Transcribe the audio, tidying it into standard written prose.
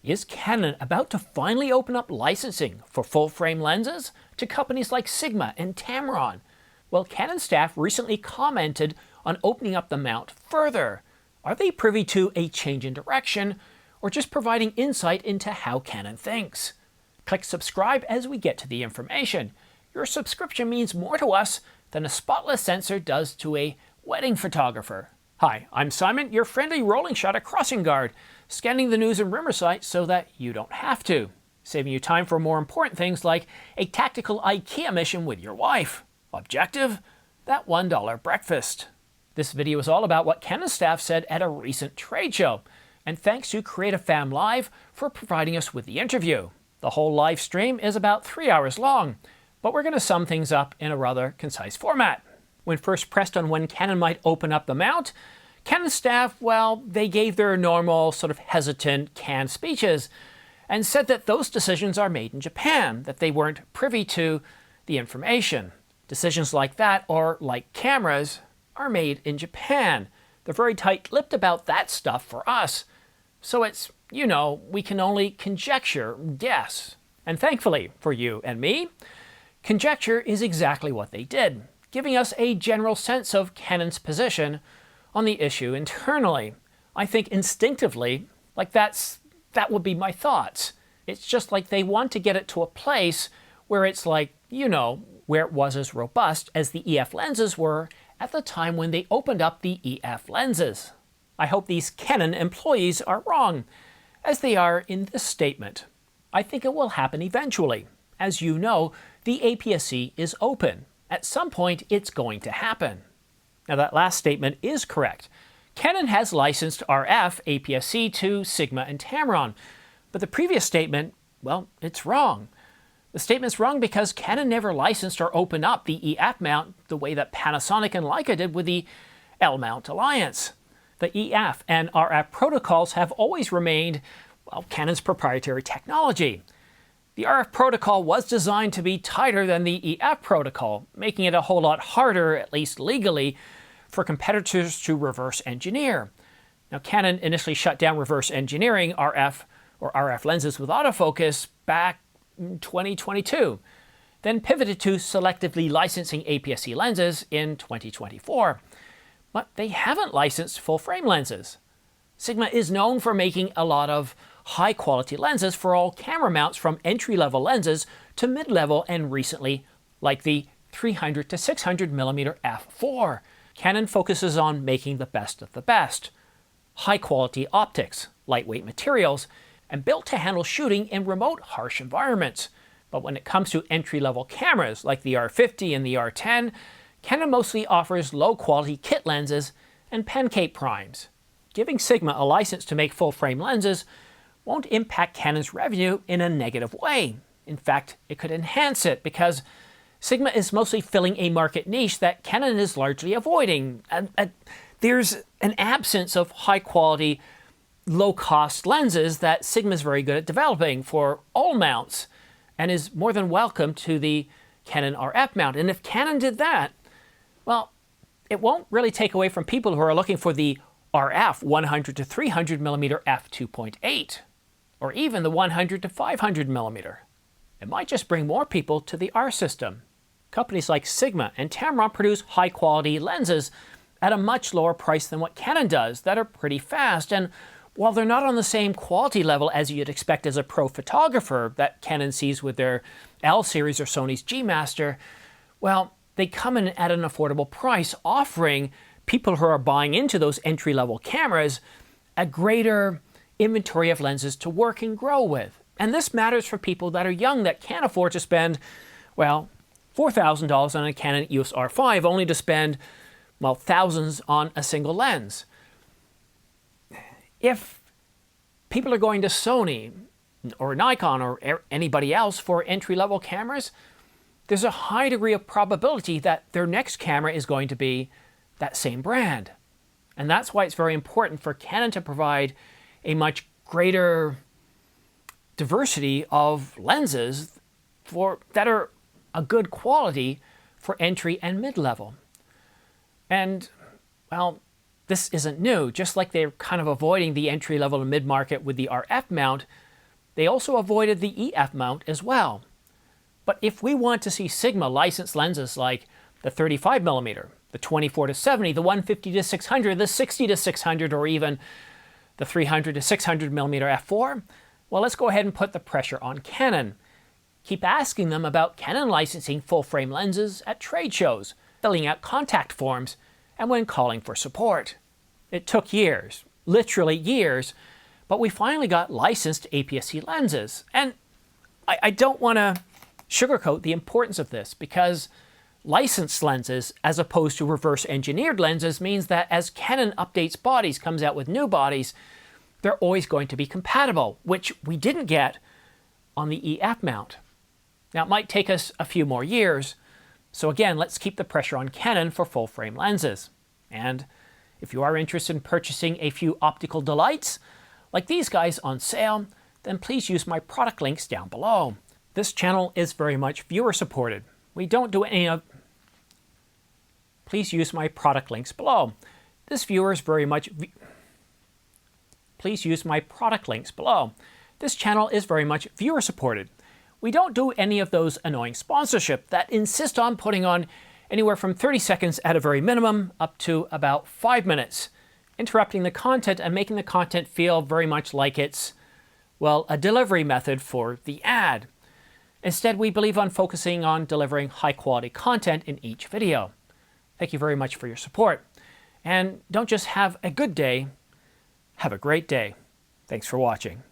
Is Canon about to finally open up licensing for full-frame lenses to companies like Sigma and Tamron? Well, Canon staff recently commented on opening up the mount further. Are they privy to a change in direction, or just providing insight into how Canon thinks? Click subscribe as we get to the information. Your subscription means more to us than a spotless sensor does to a wedding photographer. Hi, I'm Simon, your friendly rolling shutter crossing guard, scanning the news and rumor sites so that you don't have to, saving you time for more important things like a tactical IKEA mission with your wife. Objective? That $1 breakfast. This video is all about what Canon staff said at a recent trade show, and thanks to Creative Fam Live for providing us with the interview. The whole live stream is about 3 hours long, but we're going to sum things up in a rather concise format. When first pressed on when Canon might open up the mount, Canon staff, well, they gave their normal sort of hesitant canned speeches and said that those decisions are made in Japan, that they weren't privy to the information. Decisions like that, or like cameras, are made in Japan. They're very tight-lipped about that stuff for us. So it's, we can only conjecture, guess. And thankfully for you and me, conjecture is exactly what they did, giving us a general sense of Canon's position on the issue internally. I think instinctively, that would be my thoughts. It's just like they want to get it to a place where it's like, where it was as robust as the EF lenses were at the time when they opened up the EF lenses. I hope these Canon employees are wrong, as they are in this statement. I think it will happen eventually. As you know, the APS-C is open. At some point, it's going to happen. Now, that last statement is correct. Canon has licensed RF APS-C to Sigma and Tamron, but the previous statement, well, it's wrong. The statement's wrong because Canon never licensed or opened up the EF mount the way that Panasonic and Leica did with the L-mount alliance. The EF and RF protocols have always remained, well, Canon's proprietary technology. The RF protocol was designed to be tighter than the EF protocol, making it a whole lot harder, at least legally, for competitors to reverse engineer. Now, Canon initially shut down reverse engineering RF lenses with autofocus back in 2022, then pivoted to selectively licensing APS-C lenses in 2024. But they haven't licensed full-frame lenses. Sigma is known for making a lot of high-quality lenses for all camera mounts, from entry-level lenses to mid-level, and recently, like the 300 to 600 mm f4. Canon focuses on making the best of the best. High-quality optics, lightweight materials, and built to handle shooting in remote, harsh environments. But when it comes to entry-level cameras like the R50 and the R10, Canon mostly offers low-quality kit lenses and pancake primes. Giving Sigma a license to make full-frame lenses won't impact Canon's revenue in a negative way. In fact, it could enhance it because Sigma is mostly filling a market niche that Canon is largely avoiding. There's an absence of high-quality, low-cost lenses that Sigma is very good at developing for all mounts and is more than welcome to the Canon RF mount. And if Canon did that, well, it won't really take away from people who are looking for the RF 100 to 300 mm f2.8, or even the 100 to 500 mm. It might just bring more people to the R system. Companies like Sigma and Tamron produce high-quality lenses at a much lower price than what Canon does that are pretty fast, and while they're not on the same quality level as you'd expect as a pro photographer that Canon sees with their L series or Sony's G Master, well, they come in at an affordable price, offering people who are buying into those entry-level cameras a greater inventory of lenses to work and grow with. And this matters for people that are young that can't afford to spend, well, $4,000 on a Canon EOS R5, only to spend, well, thousands on a single lens. If people are going to Sony or Nikon or anybody else for entry-level cameras, there's a high degree of probability that their next camera is going to be that same brand. And that's why it's very important for Canon to provide a much greater diversity of lenses that are a good quality for entry and mid-level. And, well, this isn't new. Just like they're kind of avoiding the entry-level and mid-market with the RF mount, They also avoided the EF mount as well. But if we want to see Sigma licensed lenses like the 35mm, the 24-70, the 150-600, the 60-600, or even the 300-600mm f4, well, let's go ahead and put the pressure on Canon. Keep asking them about Canon licensing full-frame lenses at trade shows, filling out contact forms, and when calling for support. It took years, literally years, but we finally got licensed APS-C lenses. And I don't want to sugarcoat the importance of this, because licensed lenses, as opposed to reverse engineered lenses, means that as Canon updates bodies, comes out with new bodies, they're always going to be compatible, which we didn't get on the EF mount. Now, it might take us a few more years, so again, let's keep the pressure on Canon for full-frame lenses. And if you are interested in purchasing a few optical delights, like these guys on sale, then please use my product links down below. This channel is very much viewer-supported. We don't do any of... Please use my product links below. This viewer is very much... Please use my product links below. This channel is very much viewer-supported. We don't do any of those annoying sponsorship that insist on putting on anywhere from 30 seconds at a very minimum up to about 5 minutes, interrupting the content and making the content feel very much like it's, well, a delivery method for the ad. Instead, we believe on focusing on delivering high-quality content in each video. Thank you very much for your support. And don't just have a good day, have a great day. Thanks for watching.